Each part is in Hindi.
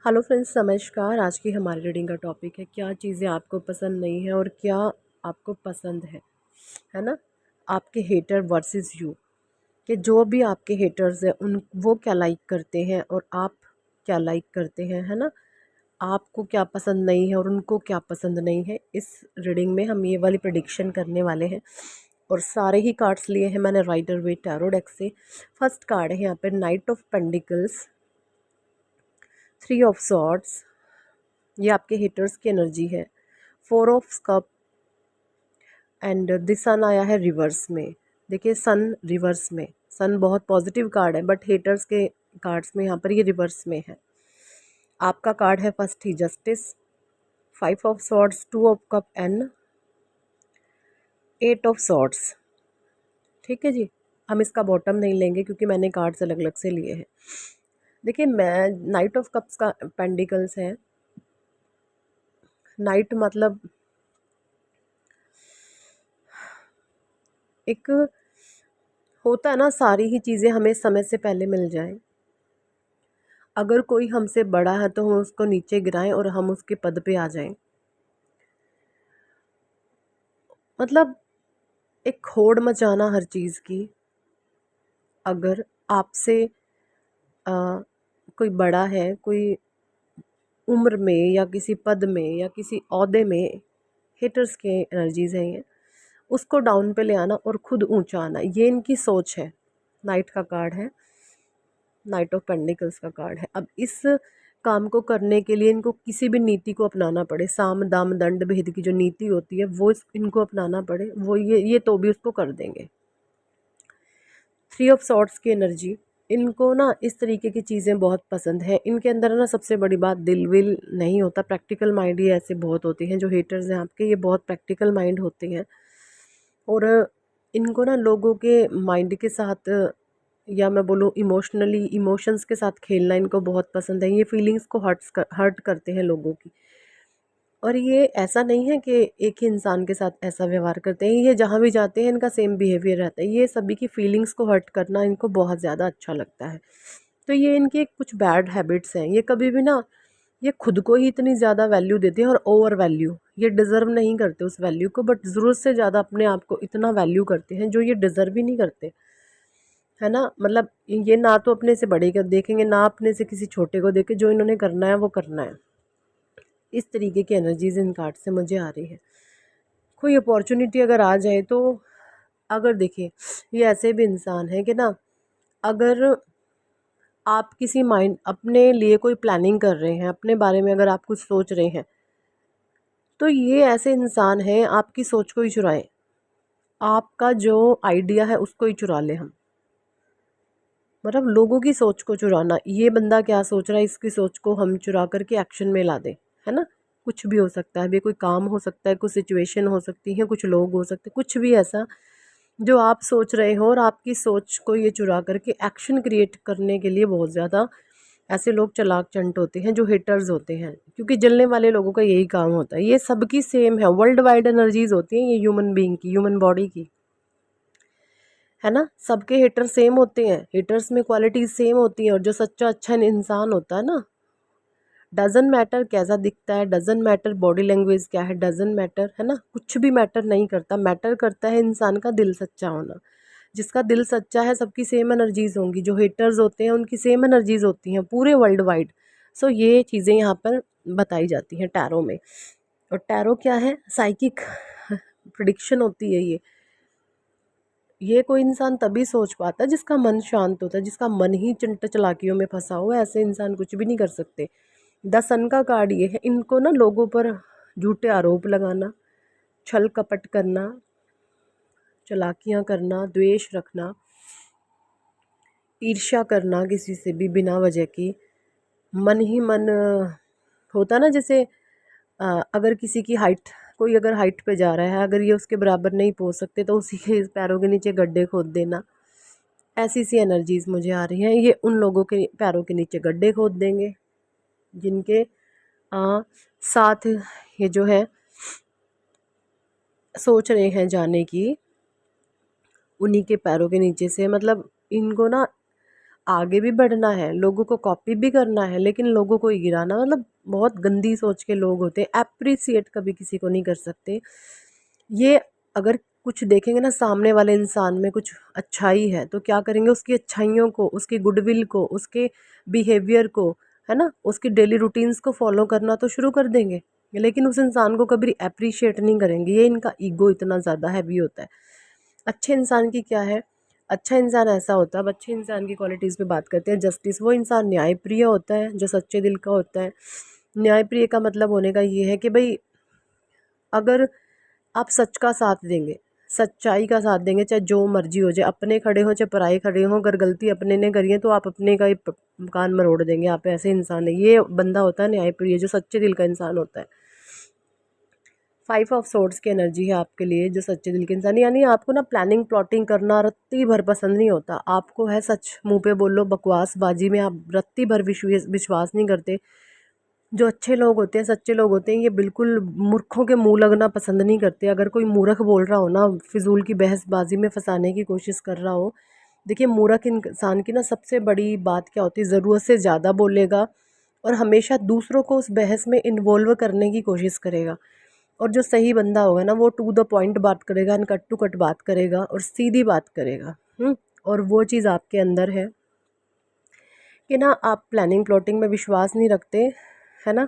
हेलो फ्रेंड्स, नमस्कार। आज की हमारी रीडिंग का टॉपिक है क्या चीज़ें आपको पसंद नहीं है और क्या आपको पसंद है ना। आपके हेटर वर्सेस यू, कि जो भी आपके हेटर्स हैं उन वो क्या लाइक करते हैं और आप क्या लाइक करते हैं, है ना। आपको क्या पसंद नहीं है और उनको क्या पसंद नहीं है। इस रीडिंग में हम ये वाली प्रेडिक्शन करने वाले हैं और सारे ही कार्ड्स लिए हैं मैंने राइडर वे टैरो डेक से। फर्स्ट कार्ड है यहाँ पर night of pentacles, 3 of swords, ये आपके हिटर्स की एनर्जी है। 4 ऑफ कप एंड द सन आया है रिवर्स में। देखिए सन रिवर्स में, सन बहुत पॉजिटिव कार्ड है बट हेटर्स के कार्ड्स में यहाँ पर ये रिवर्स में है। आपका कार्ड है first he justice, 5 of swords, 2 of cup and 8 of swords. ठीक है जी, हम इसका बॉटम नहीं लेंगे क्योंकि मैंने कार्ड्स अलग अलग से लिए हैं। देखिए मैं नाइट ऑफ कप्स का पेंडिकल्स है। नाइट मतलब एक होता है ना, सारी ही चीज़ें हमें समय से पहले मिल जाएं। अगर कोई हमसे बड़ा है तो हम उसको नीचे गिराएं और हम उसके पद पे आ जाएं। मतलब एक होड़ मचाना हर चीज़ की। अगर आपसे कोई बड़ा है, कोई उम्र में या किसी पद में या किसी ओहदे में, हेटर्स के एनर्जीज हैं ये, उसको डाउन पे ले आना और खुद ऊंचा आना, ये इनकी सोच है। नाइट का कार्ड है, नाइट ऑफ पेंडिकल्स का कार्ड है। अब इस काम को करने के लिए इनको किसी भी नीति को अपनाना पड़े, साम दाम दंड भेद की जो नीति होती है वो इनको अपनाना पड़े, वो ये तो भी उसको कर देंगे। 3 ऑफ सॉर्ड्स की एनर्जी, इनको ना इस तरीके की चीज़ें बहुत पसंद है। इनके अंदर ना सबसे बड़ी बात दिल विल नहीं होता, प्रैक्टिकल माइंड ही ऐसे बहुत होते हैं। जो हेटर्स हैं आपके, ये बहुत प्रैक्टिकल माइंड होते हैं और इनको ना लोगों के माइंड के साथ, या मैं बोलूँ इमोशनली, इमोशंस के साथ खेलना इनको बहुत पसंद है। ये फीलिंग्स को हर्ट करते हैं लोगों की। और ये ऐसा नहीं है कि एक ही इंसान के साथ ऐसा व्यवहार करते हैं, ये जहाँ भी जाते हैं इनका सेम बिहेवियर रहता है। ये सभी की फीलिंग्स को हर्ट करना इनको बहुत ज़्यादा अच्छा लगता है। तो ये इनके कुछ बैड हैबिट्स हैं। ये कभी भी ना, ये खुद को ही इतनी ज़्यादा वैल्यू देते हैं और ओवर वैल्यू, ये डिज़र्व नहीं करते उस वैल्यू को, बट ज़रूरत से ज़्यादा अपने आप को इतना वैल्यू करते हैं जो ये डिज़र्व ही नहीं करते, है ना। मतलब ये ना तो अपने से बड़े को देखेंगे, ना अपने से किसी छोटे को देखे, जो इन्होंने करना है वो करना है। इस तरीके की एनर्जीज इन कार्ड से मुझे आ रही है। कोई अपॉर्चुनिटी अगर आ जाए तो, अगर देखिए ये ऐसे भी इंसान है कि ना, अगर आप किसी माइंड अपने लिए कोई प्लानिंग कर रहे हैं, अपने बारे में अगर आप कुछ सोच रहे हैं, तो ये ऐसे इंसान हैं आपकी सोच को ही चुराएं। आपका जो आइडिया है उसको ही चुरा ले हम, मतलब लोगों की सोच को चुराना। ये बंदा क्या सोच रहा है, इसकी सोच को हम चुरा करके एक्शन में ला दें, है ना। कुछ भी हो सकता है, अभी कोई काम हो सकता है, कुछ सिचुएशन हो सकती है, कुछ लोग हो सकते हैं, कुछ भी ऐसा जो आप सोच रहे हो और आपकी सोच को ये चुरा करके एक्शन क्रिएट करने के लिए बहुत ज़्यादा ऐसे लोग चालाक चंट होते हैं जो हिटर्स होते हैं। क्योंकि जलने वाले लोगों का यही काम होता है। ये सबकी सेम है, वर्ल्ड वाइड एनर्जीज होती हैं ये ह्यूमन बीइंग की, ह्यूमन बॉडी की, है ना। सबके हिटर सेम होते हैं, हिटर्स में क्वालिटीज सेम होती हैं। और जो सच्चा अच्छा इंसान होता है ना, डजन मैटर कैसा दिखता है, डजन मैटर बॉडी लैंग्वेज क्या है, डजन मैटर, है ना, कुछ भी मैटर नहीं करता। मैटर करता है इंसान का दिल सच्चा होना। जिसका दिल सच्चा है सबकी सेम एनर्जीज होंगी। जो हेटर्स होते हैं उनकी सेम एनर्जीज होती हैं पूरे वर्ल्ड वाइड। सो ये चीज़ें यहाँ पर बताई जाती हैं टैरो में। और टैरो क्या है, साइकिक प्रिडिक्शन होती है ये कोई इंसान तभी सोच पाता है जिसका मन शांत होता है, जिसका मन ही चिंट चलाकियों में फंसा हुआ है। ऐसे इंसान कुछ भी नहीं कर सकते। 10 सन का कार्ड ये है, इनको ना लोगों पर झूठे आरोप लगाना, छल कपट करना, चालाकियाँ करना, द्वेष रखना, ईर्ष्या करना किसी से भी बिना वजह की, मन ही मन होता ना। जैसे अगर किसी की हाइट, कोई अगर हाइट पे जा रहा है, अगर ये उसके बराबर नहीं पहुंच सकते तो उसी के पैरों के नीचे गड्ढे खोद देना। ऐसी सी एनर्जीज मुझे आ रही हैं। ये उन लोगों के पैरों के नीचे गड्ढे खोद देंगे जिनके साथ ये जो है सोच रहे हैं जाने की, उन्हीं के पैरों के नीचे से, मतलब इनको ना आगे भी बढ़ना है, लोगों को कॉपी भी करना है, लेकिन लोगों को ही गिराना, मतलब बहुत गंदी सोच के लोग होते हैं। अप्रिसिएट कभी किसी को नहीं कर सकते। ये अगर कुछ देखेंगे ना सामने वाले इंसान में कुछ अच्छाई है तो क्या करेंगे, उसकी अच्छाइयों को, उसकी गुडविल को, उसके बिहेवियर को, है ना, उसकी डेली रूटीन्स को फॉलो करना तो शुरू कर देंगे, लेकिन उस इंसान को कभी अप्रिशिएट नहीं करेंगे। ये इनका ईगो इतना ज़्यादा हैवी होता है। अच्छे इंसान की क्या है, अच्छा इंसान ऐसा होता है, अब अच्छे इंसान की क्वालिटीज़ पे बात करते हैं। जस्टिस, वो इंसान न्यायप्रिय होता है जो सच्चे दिल का होता है। न्यायप्रिय का मतलब होने का ये है कि भाई अगर आप सच का साथ देंगे, सच्चाई का साथ देंगे, चाहे जो मर्जी हो जाए, अपने खड़े हों चाहे पराए खड़े हों, अगर गलती अपने ने करी है तो आप अपने का ही कान मरोड़ देंगे। आप ऐसे इंसान है, ये बंदा होता है न्यायप्रिय, जो सच्चे दिल का इंसान होता है। 5 ऑफ सोर्ड्स की एनर्जी है आपके लिए, जो सच्चे दिल के इंसान, यानी आपको ना प्लानिंग प्लॉटिंग करना रत्ती भर पसंद नहीं होता। आपको है सच मुंह पे बोलो, बकवासबाजी में आप रत्ती भर विश्वास नहीं करते। जो अच्छे लोग होते हैं, सच्चे लोग होते हैं, ये बिल्कुल मूर्खों के मुंह लगना पसंद नहीं करते। अगर कोई मूर्ख बोल रहा हो ना, फिजूल की बहसबाजी में फंसाने की कोशिश कर रहा हो, देखिए मूर्ख इंसान की ना सबसे बड़ी बात क्या होती है, ज़रूरत से ज़्यादा बोलेगा और हमेशा दूसरों को उस बहस में इन्वॉल्व करने की कोशिश करेगा। और जो सही बंदा होगा ना, वो टू द पॉइंट बात करेगा, कट टू कट बात करेगा और सीधी बात करेगा। और वो चीज़ आपके अंदर है कि ना आप प्लानिंग प्लॉटिंग में विश्वास नहीं रखते, है ना।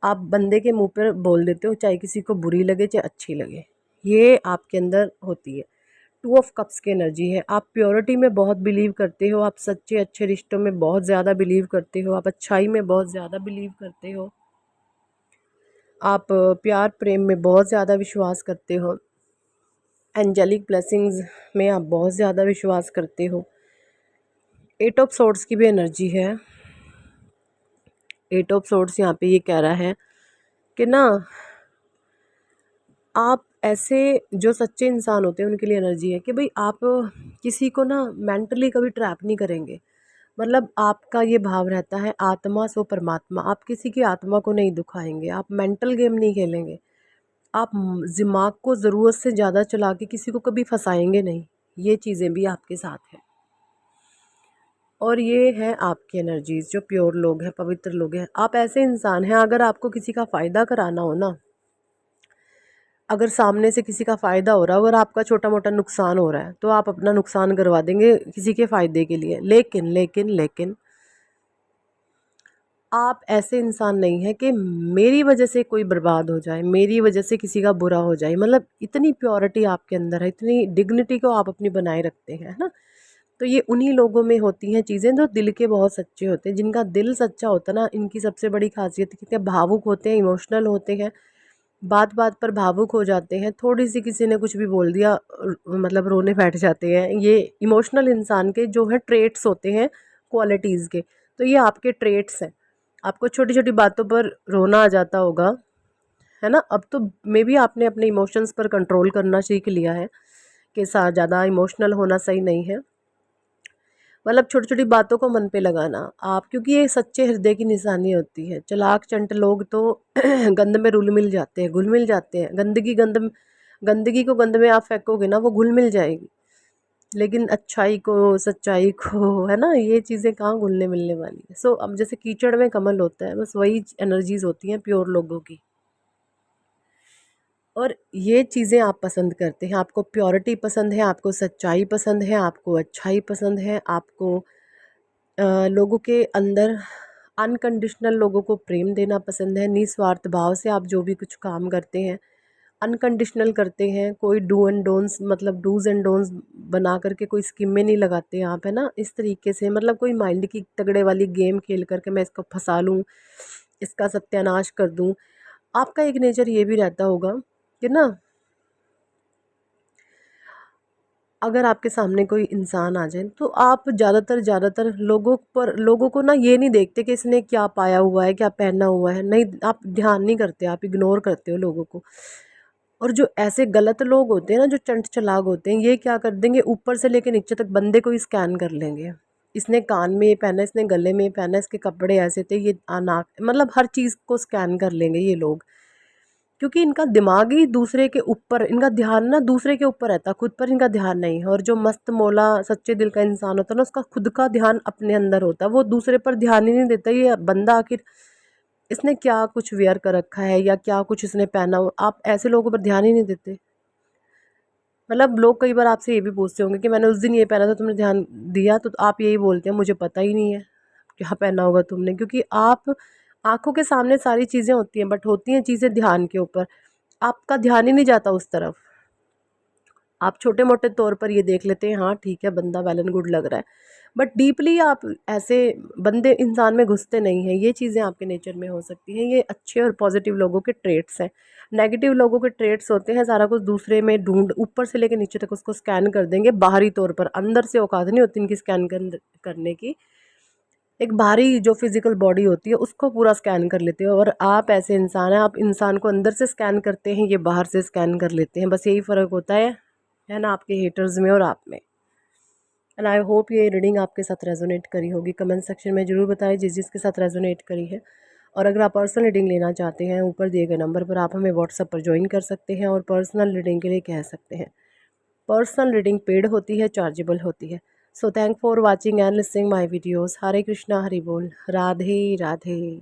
आप बंदे के मुंह पर बोल देते हो, चाहे किसी को बुरी लगे चाहे अच्छी लगे, ये आपके अंदर होती है। 2 ऑफ कप्स की एनर्जी है। आप प्योरिटी में बहुत बिलीव करते हो, आप सच्चे अच्छे रिश्तों में बहुत ज़्यादा बिलीव करते हो, आप अच्छाई में बहुत ज़्यादा बिलीव करते हो, आप प्यार प्रेम में बहुत ज़्यादा विश्वास करते हो, एंजेलिक ब्लेसिंग्स में आप बहुत ज़्यादा विश्वास करते हो। 8 ऑफ सोर्ड्स की भी एनर्जी है। 8 ऑफ सोर्ड्स यहाँ पे ये कह रहा है कि ना आप ऐसे, जो सच्चे इंसान होते हैं उनके लिए एनर्जी है कि भाई आप किसी को ना मेंटली कभी ट्रैप नहीं करेंगे। मतलब आपका ये भाव रहता है आत्मा सो परमात्मा, आप किसी की आत्मा को नहीं दुखाएंगे, आप मेंटल गेम नहीं खेलेंगे, आप दिमाग को ज़रूरत से ज़्यादा चला के किसी को कभी फंसाएंगे नहीं। ये चीज़ें भी आपके साथ हैं। और ये है आपकी एनर्जीज, जो प्योर लोग हैं, पवित्र लोग हैं। आप ऐसे इंसान हैं, अगर आपको किसी का फ़ायदा कराना हो ना, अगर सामने से किसी का फ़ायदा हो रहा है, अगर आपका छोटा मोटा नुकसान हो रहा है तो आप अपना नुकसान करवा देंगे किसी के फ़ायदे के लिए। लेकिन लेकिन लेकिन आप ऐसे इंसान नहीं हैं कि मेरी वजह से कोई बर्बाद हो जाए, मेरी वजह से किसी का बुरा हो जाए। मतलब इतनी प्योरिटी आपके अंदर है, इतनी डिग्निटी को आप अपनी बनाए रखते हैं, है ना। तो ये उन्हीं लोगों में होती हैं चीज़ें जो दिल के बहुत सच्चे होते हैं। जिनका दिल सच्चा होता है ना, इनकी सबसे बड़ी खासियत कितने भावुक होते हैं, इमोशनल होते हैं, बात बात पर भावुक हो जाते हैं। थोड़ी सी किसी ने कुछ भी बोल दिया मतलब रोने बैठ जाते हैं। ये इमोशनल इंसान के जो है ट्रेट्स होते हैं, क्वालिटीज़ के। तो ये आपके ट्रेट्स हैं। आपको छोटी छोटी बातों पर रोना आ जाता होगा, है ना। अब तो मे बी आपने अपने इमोशंस पर कंट्रोल करना सीख लिया है कि ज़्यादा इमोशनल होना सही नहीं है। मतलब छोटी छोटी बातों को मन पे लगाना आप, क्योंकि ये सच्चे हृदय की निशानी होती है। चालाक चंट लोग तो गंद में रुल मिल जाते हैं, घुल मिल जाते हैं। गंदगी को गंद में आप फेंकोगे ना, वो घुल मिल जाएगी। लेकिन अच्छाई को, सच्चाई को, है ना, ये चीज़ें कहाँ घुलने मिलने वाली है। सो अब जैसे कीचड़ में कमल होता है, बस वही एनर्जीज होती हैं प्योर लोगों की। और ये चीज़ें आप पसंद करते हैं, आपको प्योरिटी पसंद है, आपको सच्चाई पसंद है, आपको अच्छाई पसंद है, आपको लोगों के अंदर अनकंडीशनल लोगों को प्रेम देना पसंद है। निस्वार्थ भाव से आप जो भी कुछ काम करते हैं अनकंडीशनल करते हैं। कोई डू एंड डोंट्स, मतलब डूज एंड डोंट्स बना करके कोई स्कीमें नहीं लगाते आप, है ना। इस तरीके से मतलब कोई माइंड की तगड़े वाली गेम खेल करके मैं इसको फंसा लूँ, इसका सत्यानाश कर दूँ। आपका एक नेचर ये भी रहता होगा कि ना, अगर आपके सामने कोई इंसान आ जाए तो आप ज़्यादातर लोगों को ना ये नहीं देखते कि इसने क्या पाया हुआ है, क्या पहना हुआ है, नहीं, आप ध्यान नहीं करते, आप इग्नोर करते हो लोगों को। और जो ऐसे गलत लोग होते हैं ना, जो चंट चलाक होते हैं, ये क्या कर देंगे, ऊपर से लेके नीचे तक बंदे को ही स्कैन कर लेंगे। इसने कान में ये पहना, इसने गले में ये पहना, इसके कपड़े ऐसे थे, ये नाक, मतलब हर चीज़ को स्कैन कर लेंगे ये लोग। क्योंकि इनका दिमाग ही दूसरे के ऊपर, इनका ध्यान ना दूसरे के ऊपर रहता है, खुद पर इनका ध्यान नहीं है। और जो मस्त मौला सच्चे दिल का इंसान होता है ना, उसका खुद का ध्यान अपने अंदर होता है, वो दूसरे पर ध्यान ही नहीं देता। ये बंदा आखिर इसने क्या कुछ वेयर कर रखा है या क्या कुछ इसने पहना हो, आप ऐसे लोगों पर ध्यान ही नहीं देते। मतलब लोग कई बार आपसे ये भी पूछते होंगे कि मैंने उस दिन ये पहना था, तुमने ध्यान दिया? तो आप यही बोलते हैं मुझे पता ही नहीं है क्या पहना होगा तुमने, क्योंकि आप आंखों के सामने सारी चीज़ें होती हैं, बट होती हैं चीज़ें ध्यान के ऊपर, आपका ध्यान ही नहीं जाता उस तरफ। आप छोटे मोटे तौर पर ये देख लेते हैं, हाँ ठीक है बंदा वेल एंड गुड लग रहा है, बट डीपली आप ऐसे बंदे इंसान में घुसते नहीं हैं। ये चीज़ें आपके नेचर में हो सकती हैं। ये अच्छे और पॉजिटिव लोगों के ट्रेट्स हैं। नेगेटिव लोगों के ट्रेट्स होते हैं सारा कुछ दूसरे में ढूंढ, ऊपर से लेकर नीचे तक उसको स्कैन कर देंगे बाहरी तौर पर, अंदर से औकात नहीं होती इनकी स्कैन करने की। एक बाहरी जो फिजिकल बॉडी होती है उसको पूरा स्कैन कर लेते हो, और आप ऐसे इंसान हैं, आप इंसान को अंदर से स्कैन करते हैं, ये बाहर से स्कैन कर लेते हैं। बस यही फ़र्क होता है ना, आपके हेटर्स में और आप में। एंड आई होप ये रीडिंग आपके साथ रेजोनेट करी होगी। कमेंट सेक्शन में ज़रूर बताएं जिसके साथ रेजोनेट करी है। और अगर आप पर्सनल रीडिंग लेना चाहते हैं, ऊपर दिए गए नंबर पर आप हमें व्हाट्सएप पर ज्वाइन कर सकते हैं और पर्सनल रीडिंग के लिए कह सकते हैं। पर्सनल रीडिंग पेड होती है, चार्जेबल होती है। So thank for watching and listening my videos. Hare Krishna, Hari बोल, राधे राधे।